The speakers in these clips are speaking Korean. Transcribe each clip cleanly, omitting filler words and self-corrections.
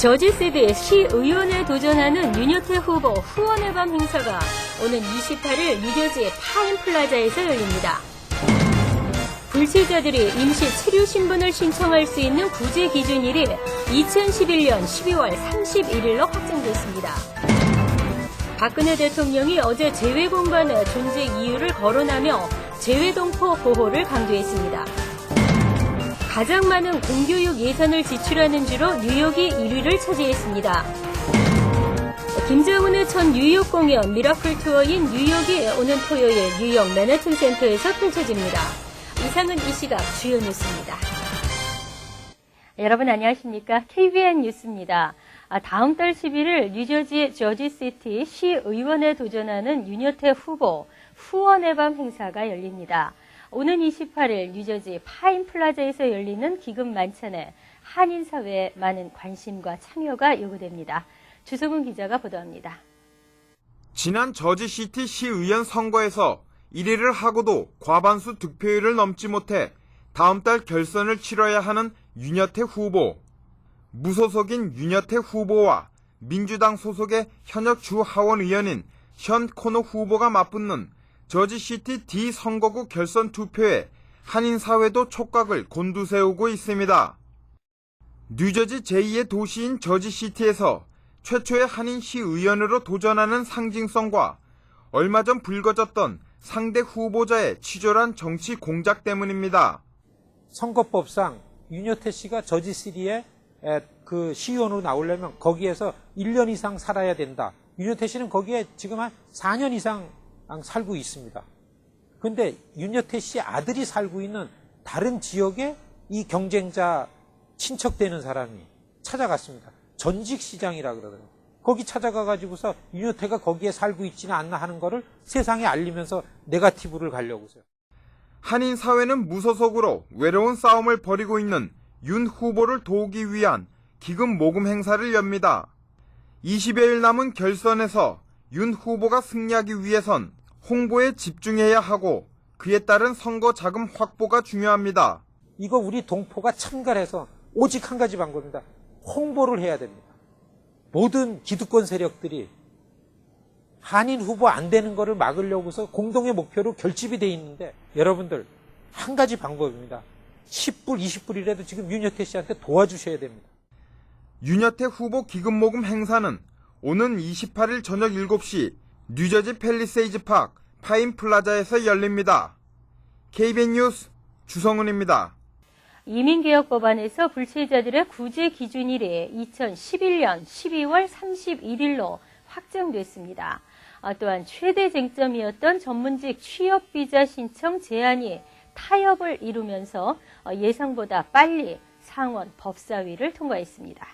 저지시드 시의원에 도전하는 윤여태 후보 후원의 밤 행사가 오는 28일 뉴저지 파인플라자에서 열립니다. 불치자들이 임시 체류 신분을 신청할 수 있는 구제 기준일이 2011년 12월 31일로 확정됐습니다. 박근혜 대통령이 어제 재외공관의 존재 이유를 거론하며 재외동포 보호를 강조했습니다. 가장 많은 공교육 예산을 지출하는 주로 뉴욕이 1위를 차지했습니다. 김장훈의 첫 뉴욕 공연 미라클 투어인 뉴욕이 오는 토요일 뉴욕 맨해튼 센터에서 펼쳐집니다. 이상은 이 시각 주요 뉴스입니다. 여러분 안녕하십니까? KBN 뉴스입니다. 다음 달 11일 뉴저지 저지시티 시의원에 도전하는 윤여태 후보 후원의 밤 행사가 열립니다. 오는 28일 뉴저지 파인플라자에서 열리는 기금 만찬에 한인사회에 많은 관심과 참여가 요구됩니다. 주성훈 기자가 보도합니다. 지난 저지시티 시의원 선거에서 1위를 하고도 과반수 득표율을 넘지 못해 다음 달 결선을 치러야 하는 윤여태 후보. 무소속인 윤여태 후보와 민주당 소속의 현역 주 하원 의원인 션 코노 후보가 맞붙는 저지시티 D 선거구 결선 투표에 한인사회도 촉각을 곤두세우고 있습니다. 뉴저지 제2의 도시인 저지시티에서 최초의 한인시의원으로 도전하는 상징성과 얼마 전 불거졌던 상대 후보자의 치졸한 정치 공작 때문입니다. 선거법상 윤여태 씨가 저지시티에 그 시의원으로 나오려면 거기에서 1년 이상 살아야 된다. 윤여태 씨는 거기에 지금 한 4년 이상 살고 있습니다. 그런데 윤여태 씨 아들이 살고 있는 다른 지역에 이 경쟁자 친척되는 사람이 찾아갔습니다. 전직시장이라 그러더라고요. 거기 찾아가가지고서 윤여태가 거기에 살고 있지는 않나 하는 거를 세상에 알리면서 네거티브를 가려고 해요. 한인 사회는 무소속으로 외로운 싸움을 벌이고 있는 윤 후보를 도우기 위한 기금 모금 행사를 엽니다. 20여일 남은 결선에서 윤 후보가 승리하기 위해선 홍보에 집중해야 하고 그에 따른 선거 자금 확보가 중요합니다. 이거 우리 동포가 참가해서 오직 한 가지 방법입니다. 홍보를 해야 됩니다. 모든 기득권 세력들이 한인 후보 안 되는 거를 막으려고서 공동의 목표로 결집이 돼 있는데 여러분들 한 가지 방법입니다. 10불, 20불이라도 지금 윤여태 씨한테 도와주셔야 됩니다. 윤여태 후보 기금 모금 행사는 오는 28일 저녁 7시 뉴저지 팰리세이즈 팍 파인플라자에서 열립니다. KBN 뉴스 주성훈입니다. 이민개혁 법안에서 불체자들의 구제 기준일이 2011년 12월 31일로 확정됐습니다. 또한 최대 쟁점이었던 전문직 취업비자 신청 제한이 타협을 이루면서 예상보다 빨리 상원 법사위를 통과했습니다.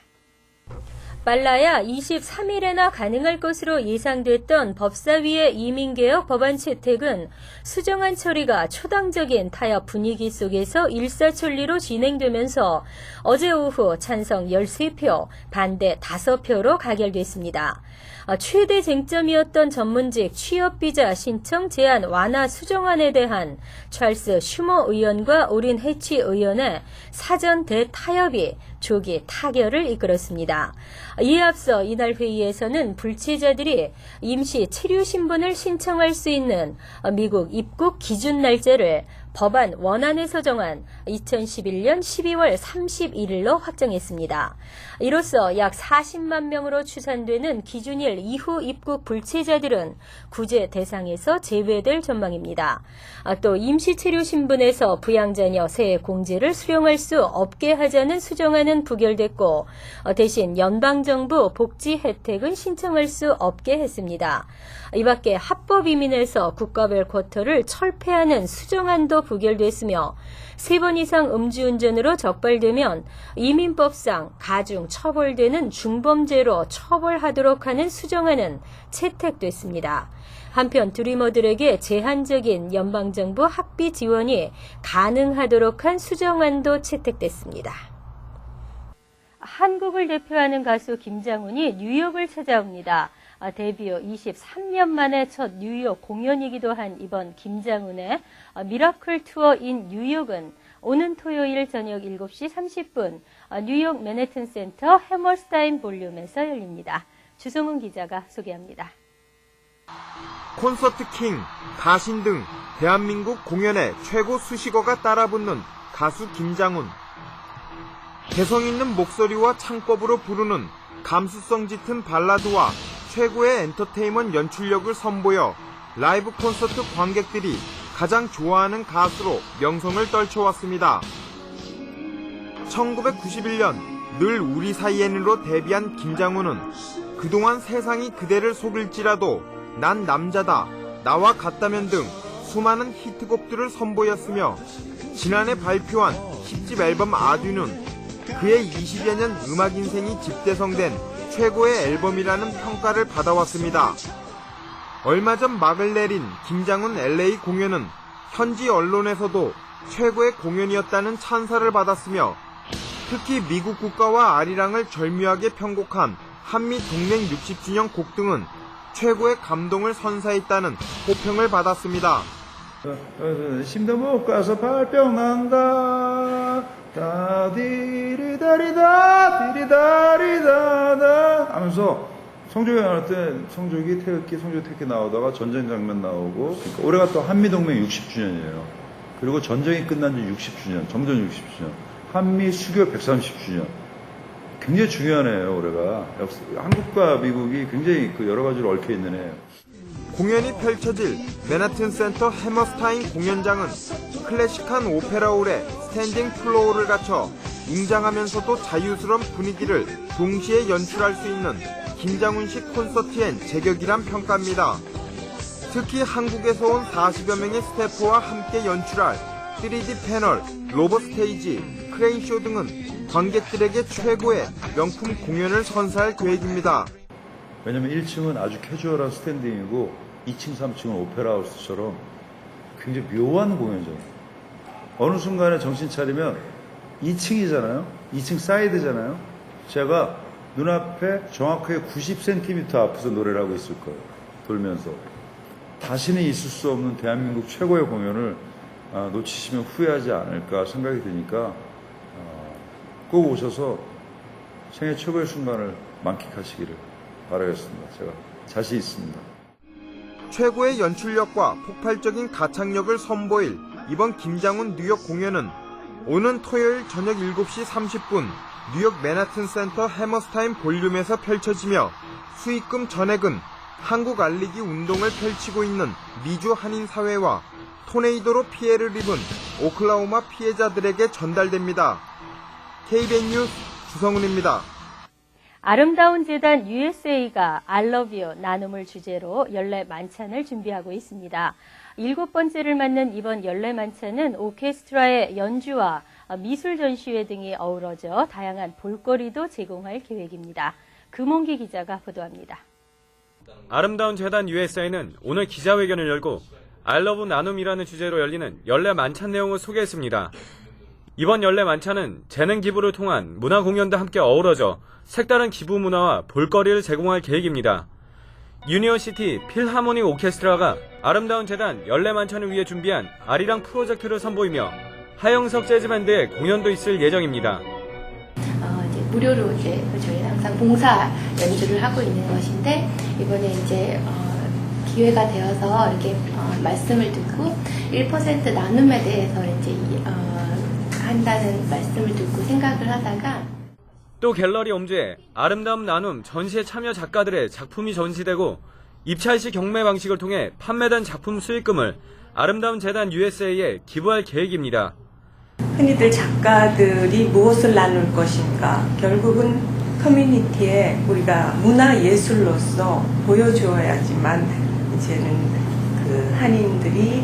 빨라야 23일에나 가능할 것으로 예상됐던 법사위의 이민개혁 법안 채택은 수정안 처리가 초당적인 타협 분위기 속에서 일사천리로 진행되면서 어제 오후 찬성 13표, 반대 5표로 가결됐습니다. 최대 쟁점이었던 전문직 취업비자 신청 제한 완화 수정안에 대한 찰스 슈머 의원과 오린 해치 의원의 사전 대타협이 조기 타결을 이끌었습니다. 이에 앞서 이날 회의에서는 불체자들이 임시 체류 신분을 신청할 수 있는 미국 입국 기준 날짜를 법안 원안에서 정한 2011년 12월 31일로 확정했습니다. 이로써 약 40만 명으로 추산되는 기준일 이후 입국 불체자들은 구제 대상에서 제외될 전망입니다. 또 임시 체류 신분에서 부양자녀 세액 공제를 수령할 수 없게 하자는 수정안은 부결됐고 대신 연방정부 복지 혜택은 신청할 수 없게 했습니다. 이 밖에 합법 이민에서 국가별 쿼터를 철폐하는 수정안도 부결됐으며 3번 이상 음주운전으로 적발되면 이민법상 가중 처벌되는 중범죄로 처벌하도록 하는 수정안은 채택됐습니다. 한편 드리머들에게 제한적인 연방정부 학비 지원이 가능하도록 한 수정안도 채택됐습니다. 한국을 대표하는 가수 김장훈이 뉴욕을 찾아옵니다. 데뷔 후 23년 만에 첫 뉴욕 공연이기도 한 이번 김장훈의 미라클 투어 인 뉴욕은 오는 토요일 저녁 7시 30분 뉴욕 맨해튼 센터 해머스타인 볼륨에서 열립니다. 주성훈 기자가 소개합니다. 콘서트 킹, 가신 등 대한민국 공연의 최고 수식어가 따라붙는 가수 김장훈. 개성 있는 목소리와 창법으로 부르는 감수성 짙은 발라드와 최고의 엔터테인먼트 연출력을 선보여 라이브 콘서트 관객들이 가장 좋아하는 가수로 명성을 떨쳐왔습니다. 1991년 늘 우리 사이엔으로 데뷔한 김장훈은 그동안 세상이 그대를 속일지라도 난 남자다, 나와 같다면 등 수많은 히트곡들을 선보였으며 지난해 발표한 10집 앨범 아듀는 그의 20여 년 음악 인생이 집대성된 최고의 앨범이라는 평가를 받아왔습니다. 얼마 전 막을 내린 김장훈 LA 공연은 현지 언론에서도 최고의 공연이었다는 찬사를 받았으며 특히 미국 국가와 아리랑을 절묘하게 편곡한 한미 동맹 60주년 곡 등은 최고의 감동을 선사했다는 호평을 받았습니다. 심도 못 가서 발병 난다. 다디리다리다 디리다리다다 하면서 성조기 나올 때 성조기 태극기 성조기 태극기 나오다가 전쟁 장면 나오고 그러니까 올해가 또 한미동맹 60주년이에요. 그리고 전쟁이 끝난 지 60주년 정전 60주년 한미 수교 130주년 굉장히 중요한 해예요. 올해가 한국과 미국이 굉장히 그 여러 가지로 얽혀 있는 해예요. 공연이 펼쳐질 맨하튼 센터 해머스타인 공연장은 클래식한 오페라홀에 스탠딩 플로어를 갖춰 웅장하면서도 자유스러운 분위기를 동시에 연출할 수 있는 김장훈식 콘서트엔 제격이란 평가입니다. 특히 한국에서 온 40여 명의 스태프와 함께 연출할 3D 패널, 로봇 스테이지, 크레인쇼 등은 관객들에게 최고의 명품 공연을 선사할 계획입니다. 왜냐면 1층은 아주 캐주얼한 스탠딩이고 2층, 3층은 오페라 하우스처럼 굉장히 묘한 공연장이에요. 어느 순간에 정신 차리면 2층이잖아요. 2층 사이드잖아요. 제가 눈앞에 정확하게 90cm 앞에서 노래를 하고 있을 거예요. 돌면서. 다시는 있을 수 없는 대한민국 최고의 공연을 놓치시면 후회하지 않을까 생각이 드니까 꼭 오셔서 생애 최고의 순간을 만끽하시기를 바라겠습니다. 제가 자신 있습니다. 최고의 연출력과 폭발적인 가창력을 선보일 이번 김장훈 뉴욕 공연은 오는 토요일 저녁 7시 30분 뉴욕 맨하튼 센터 해머스타인 볼륨에서 펼쳐지며 수익금 전액은 한국 알리기 운동을 펼치고 있는 미주 한인사회와 토네이도로 피해를 입은 오클라호마 피해자들에게 전달됩니다. KBN 뉴스 주성훈입니다. 아름다운 재단 USA가 I love you 나눔을 주제로 연례 만찬을 준비하고 있습니다. 7번째를 맞는 이번 연례 만찬은 오케스트라의 연주와 미술 전시회 등이 어우러져 다양한 볼거리도 제공할 계획입니다. 금홍기 기자가 보도합니다. 아름다운 재단 USA는 오늘 기자회견을 열고 I love 나눔이라는 주제로 열리는 연례 만찬 내용을 소개했습니다. 이번 연례 만찬은 재능 기부를 통한 문화 공연도 함께 어우러져 색다른 기부 문화와 볼거리를 제공할 계획입니다. 유니온시티 필하모닉 오케스트라가 아름다운 재단 연례 만찬을 위해 준비한 아리랑 프로젝트를 선보이며 하영석 재즈밴드의 공연도 있을 예정입니다. 이제 무료로 이제 저희는 항상 봉사 연주를 하고 있는 것인데 이번에 이제 기회가 되어서 이렇게 말씀을 듣고 1% 나눔에 대해서 이제 한다는 말씀을 듣고 생각을 하다가 또 갤러리 엄주에 아름다운 나눔 전시에 참여 작가들의 작품이 전시되고 입찰시 경매 방식을 통해 판매된 작품 수익금을 아름다운 재단 USA에 기부할 계획입니다. 흔히들 작가들이 무엇을 나눌 것인가, 결국은 커뮤니티에 우리가 문화예술로서 보여주어야지만 이제는 그 한인들이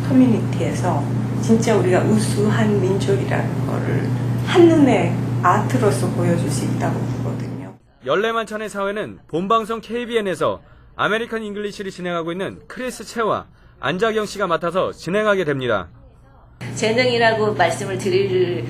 커뮤니티에서 진짜 우리가 우수한 민족이라는 거를 한눈에 아트로서 보여줄 수 있다고 보거든요. 연례 만찬의 사회는 본방송 KBN에서 아메리칸 잉글리시를 진행하고 있는 크리스 채와 안자경 씨가 맡아서 진행하게 됩니다. 재능이라고 말씀을 드릴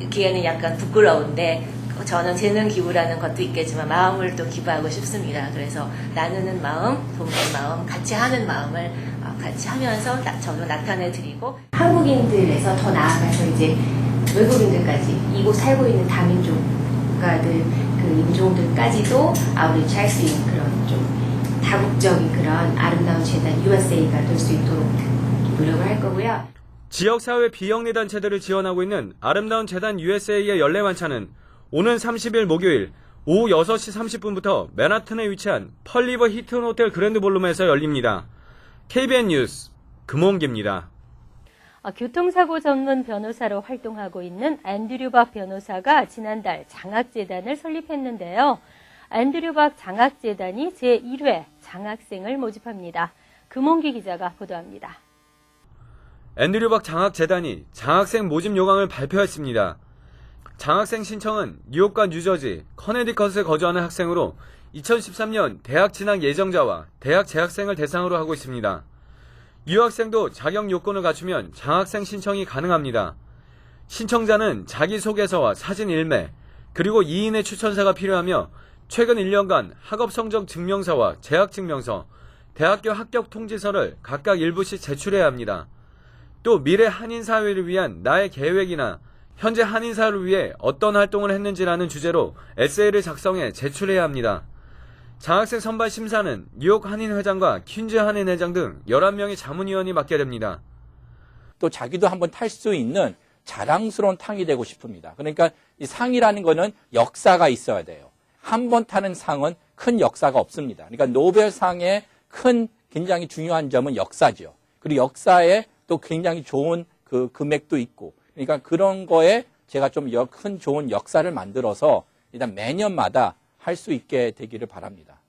기회는 약간 부끄러운데 저는 재능 기부라는 것도 있겠지만 마음을 또 기부하고 싶습니다. 그래서 나누는 마음, 돕는 마음, 같이 하는 마음을 같이 하면서 저도 나타내 드리고 한국인들에서 더 나아가서 이제 외국인들까지 이곳 살고 있는 다민족 국가들 그 인종들까지도 아우리치 할 수 있는 그런 좀 다국적인 그런 아름다운 재단 USA가 될 수 있도록 노력을 할 거고요. 지역사회 비영리 단체들을 지원하고 있는 아름다운 재단 USA의 연례 만찬은 오는 30일 목요일 오후 6시 30분부터 맨하튼에 위치한 펄리버 히튼 호텔 그랜드 볼룸에서 열립니다. KBN 뉴스 금홍기입니다. 교통사고 전문 변호사로 활동하고 있는 앤드류 박 변호사가 지난달 장학재단을 설립했는데요. 앤드류 박 장학재단이 제1회 장학생을 모집합니다. 금홍기 기자가 보도합니다. 앤드류 박 장학재단이 장학생 모집 요강을 발표했습니다. 장학생 신청은 뉴욕과 뉴저지, 커네디컷에 거주하는 학생으로 2013년 대학 진학 예정자와 대학 재학생을 대상으로 하고 있습니다. 유학생도 자격 요건을 갖추면 장학생 신청이 가능합니다. 신청자는 자기소개서와 사진 일매, 그리고 2인의 추천사가 필요하며 최근 1년간 학업 성적 증명서와 재학 증명서, 대학교 합격 통지서를 각각 일부씩 제출해야 합니다. 또 미래 한인사회를 위한 나의 계획이나 현재 한인사회를 위해 어떤 활동을 했는지라는 주제로 에세이를 작성해 제출해야 합니다. 장학생 선발 심사는 뉴욕 한인회장과 퀸즈 한인회장 등 11명의 자문위원이 맡게 됩니다. 또 자기도 한번 탈 수 있는 자랑스러운 탕이 되고 싶습니다. 그러니까 이 상이라는 거는 역사가 있어야 돼요. 한 번 타는 상은 큰 역사가 없습니다. 그러니까 노벨상의 큰 굉장히 중요한 점은 역사죠. 그리고 역사에 또 굉장히 좋은 그 금액도 있고, 그러니까 그런 거에 제가 좀 큰 좋은 역사를 만들어서 일단 매년마다 할 수 있게 되기를 바랍니다.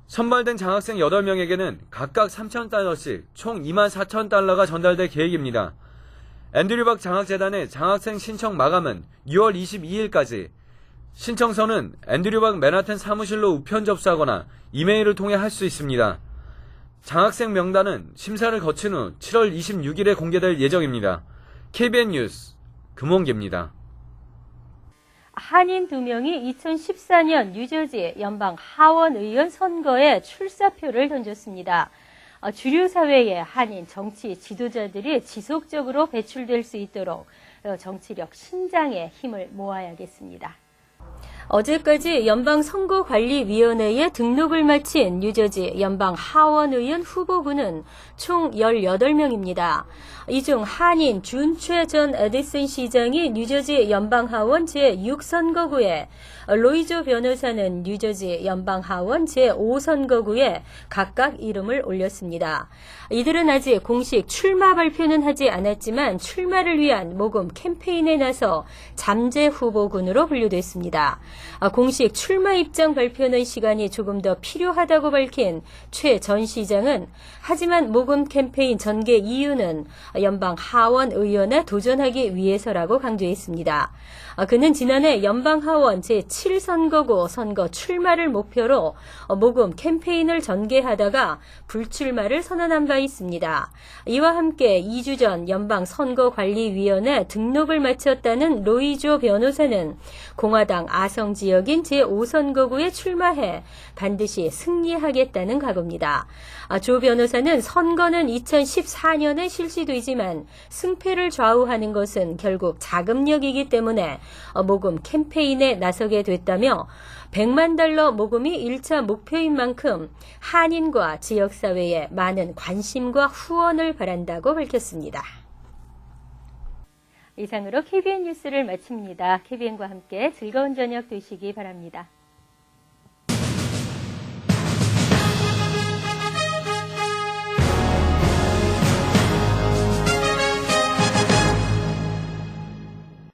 선발된 장학생 8명에게는 각각 $3,000씩 총 $24,000가 전달될 계획입니다. 앤드류 박 장학재단의 장학생 신청 마감은 6월 22일까지, 신청서는 앤드류 박 맨하튼 사무실로 우편 접수하거나 이메일을 통해 할 수 있습니다. 장학생 명단은 심사를 거친 후 7월 26일에 공개될 예정입니다. KBN 뉴스 금홍기입니다. 한인 2명이 2014년 뉴저지 연방 하원 의원 선거에 출사표를 던졌습니다. 주류 사회의 한인 정치 지도자들이 지속적으로 배출될 수 있도록 정치력 신장에 힘을 모아야겠습니다. 어제까지 연방선거관리위원회에 등록을 마친 뉴저지 연방 하원의원 후보군은 총 18명입니다. 이 중 한인 준최 전 에디슨 시장이 뉴저지 연방하원 제6선거구에, 로이조 변호사는 뉴저지 연방하원 제5선거구에 각각 이름을 올렸습니다. 이들은 아직 공식 출마 발표는 하지 않았지만 출마를 위한 모금 캠페인에 나서 잠재 후보군으로 분류됐습니다. 공식 출마 입장 발표는 시간이 조금 더 필요하다고 밝힌 최 전 시장은 하지만 모금 캠페인 전개 이유는 연방 하원 의원에 도전하기 위해서라고 강조했습니다. 그는 지난해 연방 하원 제7선거구 선거 출마를 목표로 모금 캠페인을 전개하다가 불출마를 선언한 바 있습니다. 이와 함께 2주 전 연방선거관리위원회 등록을 마쳤다는 로이조 변호사는 공화당 아성 지역인 제5선거구에 출마해 반드시 승리하겠다는 각오입니다. 조 변호사는 선거는 2014년에 실시되지만 승패를 좌우하는 것은 결국 자금력이기 때문에 모금 캠페인에 나서게 됐다며 $100만 모금이 1차 목표인 만큼 한인과 지역사회에 많은 관심과 후원을 바란다고 밝혔습니다. 이상으로 KBN 뉴스를 마칩니다. KBN과 함께 즐거운 저녁 되시기 바랍니다.